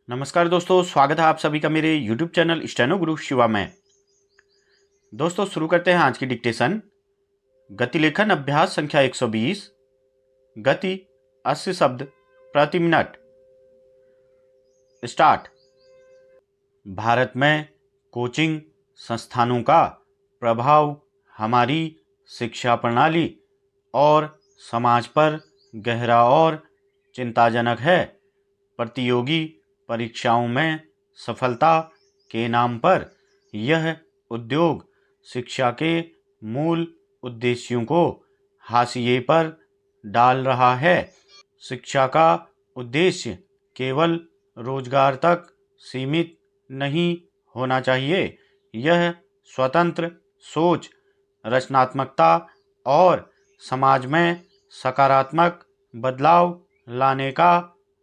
नमस्कार दोस्तों, स्वागत है आप सभी का मेरे YouTube चैनल स्टेनो गुरु शिवा में। दोस्तों शुरू करते हैं आज की डिक्टेशन। गति लेखन अभ्यास संख्या 120। गति 80 शब्द प्रति मिनट। स्टार्ट। भारत में कोचिंग संस्थानों का प्रभाव हमारी शिक्षा प्रणाली और समाज पर गहरा और चिंताजनक है। प्रतियोगी परीक्षाओं में सफलता के नाम पर यह उद्योग शिक्षा के मूल उद्देश्यों को हाशिए पर डाल रहा है। शिक्षा का उद्देश्य केवल रोजगार तक सीमित नहीं होना चाहिए। यह स्वतंत्र सोच, रचनात्मकता और समाज में सकारात्मक बदलाव लाने का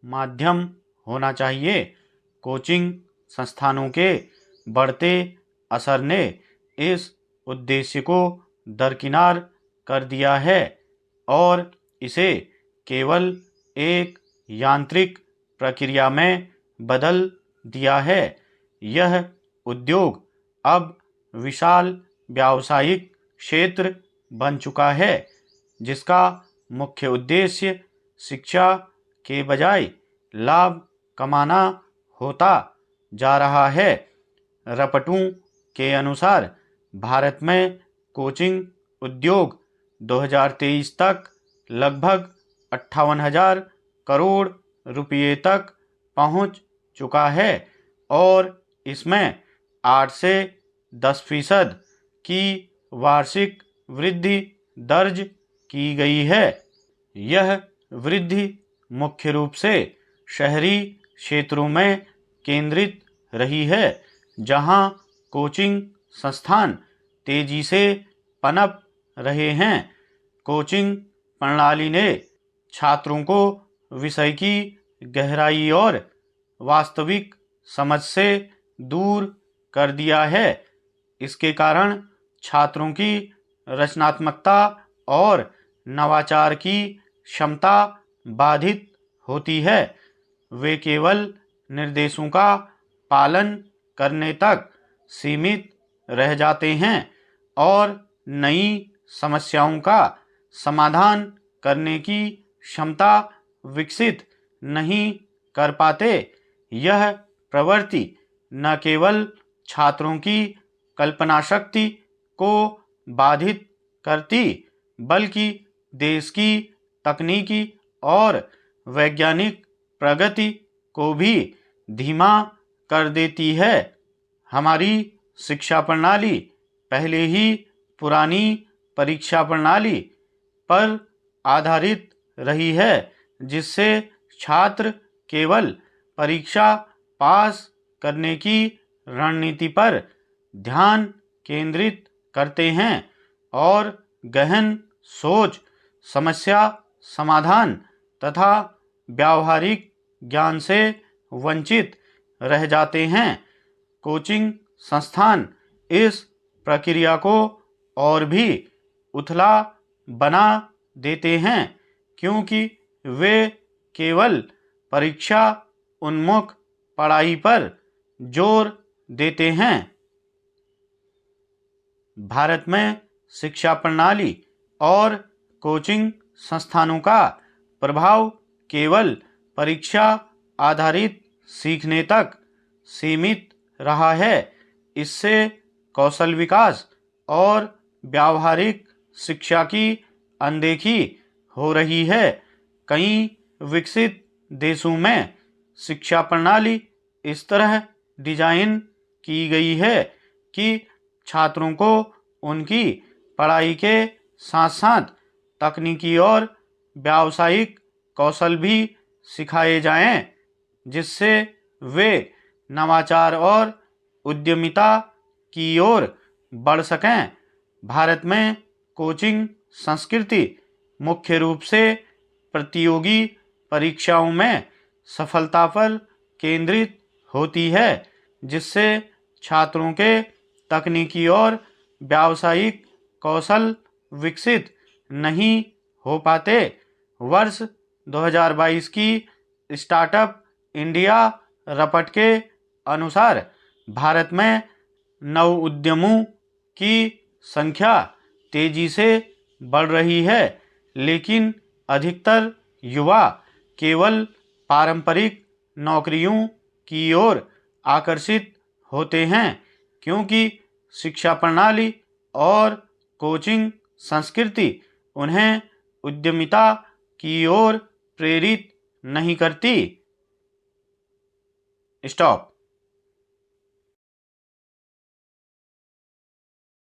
माध्यम होना चाहिए। कोचिंग संस्थानों के बढ़ते असर ने इस उद्देश्य को दरकिनार कर दिया है और इसे केवल एक यांत्रिक प्रक्रिया में बदल दिया है। यह उद्योग अब विशाल व्यावसायिक क्षेत्र बन चुका है, जिसका मुख्य उद्देश्य शिक्षा के बजाय लाभ कमाना होता जा रहा है। रपटों के अनुसार भारत में कोचिंग उद्योग 2023 तक लगभग 58,000 करोड़ रुपये तक पहुंच चुका है और इसमें 8 से 10% की वार्षिक वृद्धि दर्ज की गई है। यह वृद्धि मुख्य रूप से शहरी क्षेत्रों में केंद्रित रही है, जहां कोचिंग संस्थान तेजी से पनप रहे हैं। कोचिंग प्रणाली ने छात्रों को विषय की गहराई और वास्तविक समझ से दूर कर दिया है। इसके कारण छात्रों की रचनात्मकता और नवाचार की क्षमता बाधित होती है। वे केवल निर्देशों का पालन करने तक सीमित रह जाते हैं और नई समस्याओं का समाधान करने की क्षमता विकसित नहीं कर पाते। यह प्रवृत्ति न केवल छात्रों की कल्पना शक्ति को बाधित करती, बल्कि देश की तकनीकी और वैज्ञानिक प्रगति को भी धीमा कर देती है। हमारी शिक्षा प्रणाली पहले ही पुरानी परीक्षा प्रणाली पर आधारित रही है, जिससे छात्र केवल परीक्षा पास करने की रणनीति पर ध्यान केंद्रित करते हैं और गहन सोच, समस्या समाधान तथा व्यावहारिक ज्ञान से वंचित रह जाते हैं। कोचिंग संस्थान इस प्रक्रिया को और भी उथला बना देते हैं, क्योंकि वे केवल परीक्षा उन्मुख पढ़ाई पर जोर देते हैं। भारत में शिक्षा प्रणाली और कोचिंग संस्थानों का प्रभाव केवल परीक्षा आधारित सीखने तक सीमित रहा है। इससे कौशल विकास और व्यावहारिक शिक्षा की अनदेखी हो रही है। कई विकसित देशों में शिक्षा प्रणाली इस तरह डिजाइन की गई है कि छात्रों को उनकी पढ़ाई के साथ साथ तकनीकी और व्यावसायिक कौशल भी सिखाए जाएं, जिससे वे नवाचार और उद्यमिता की ओर बढ़ सकें। भारत में कोचिंग संस्कृति मुख्य रूप से प्रतियोगी परीक्षाओं में सफलता पर केंद्रित होती है, जिससे छात्रों के तकनीकी और व्यावसायिक कौशल विकसित नहीं हो पाते। वर्ष 2022 की स्टार्टअप इंडिया रपट के अनुसार भारत में नव उद्यमों की संख्या तेजी से बढ़ रही है, लेकिन अधिकतर युवा केवल पारंपरिक नौकरियों की ओर आकर्षित होते हैं, क्योंकि शिक्षा प्रणाली और कोचिंग संस्कृति उन्हें उद्यमिता की ओर प्रेरित नहीं करती। स्टॉप।